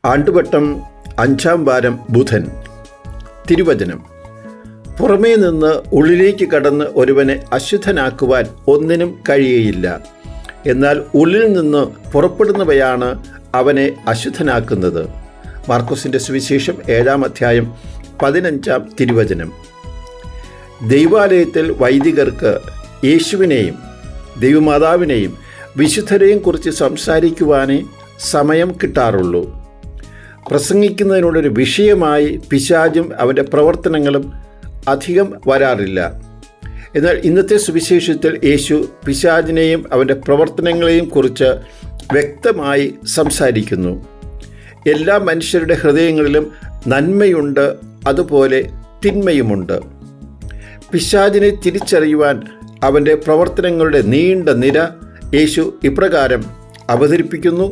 ആണ്ടുവട്ടം 5-ാം വാരം ബുധൻ. തിരുവചനം: പുറമേ നിന്ന് ഉള്ളിലേക്ക് കടന്ന് ഒരുവനെ അശുദ്ധനാക്കുവാൻ ഒന്നിനും കഴിയുകയില്ല. എന്നാൽ ഉള്ളിൽ നിന്ന് പുറപ്പെടുന്നവയാണ് അവനെ അശുദ്ധനാക്കുന്നത്. മാർക്കോസിൻ്റെ സുവിശേഷം 7-ാം അധ്യായം 15-ാം തിരുവചനം. ദൈവാലയത്തിൽ വൈദികർക്ക് യേശുവിനെയും ദൈവമാതാവിനെയും വിശുദ്ധരെയും കുറിച്ച് സംസാരിക്കുവാനേ സമയം കിട്ടാറുള്ളൂ. പ്രസംഗിക്കുന്നതിനോടൊരു വിഷയമായി പിശാചും അവൻ്റെ പ്രവർത്തനങ്ങളും അധികം വരാറില്ല. എന്നാൽ ഇന്നത്തെ സുവിശേഷത്തിൽ യേശു പിശാചിനെയും അവൻ്റെ പ്രവർത്തനങ്ങളെയും കുറിച്ച് വ്യക്തമായി സംസാരിക്കുന്നു. എല്ലാ മനുഷ്യരുടെ ഹൃദയങ്ങളിലും നന്മയുണ്ട്, അതുപോലെ തിന്മയുമുണ്ട്. പിശാചിനെ തിരിച്ചറിയുവാൻ അവൻ്റെ പ്രവർത്തനങ്ങളുടെ നീണ്ട നിര യേശു ഇപ്രകാരം അവതരിപ്പിക്കുന്നു: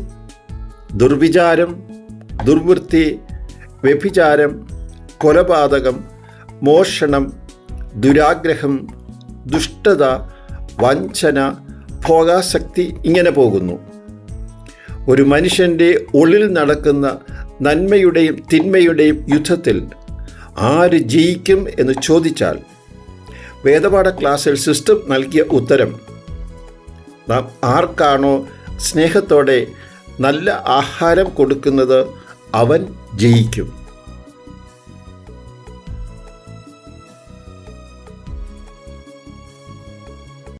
ദുർവിചാരം, ദുർവൃത്തി, വ്യഭിചാരം, കൊലപാതകം, മോഷണം, ദുരാഗ്രഹം, ദുഷ്ടത, വഞ്ചന, ഭോഗാസക്തി, ഇങ്ങനെ പോകുന്നു. ഒരു മനുഷ്യൻ്റെ ഉള്ളിൽ നടക്കുന്ന നന്മയുടെയും തിന്മയുടെയും യുദ്ധത്തിൽ ആര് ജയിക്കും എന്ന് ചോദിച്ചാൽ വേദപാഠ ക്ലാസ്സിൽ സിസ്റ്റർ നൽകിയ ഉത്തരം: നാം ആർക്കാണോ സ്നേഹത്തോടെ നല്ല ആഹാരം കൊടുക്കുന്നത് അവൻ ജയിക്കും.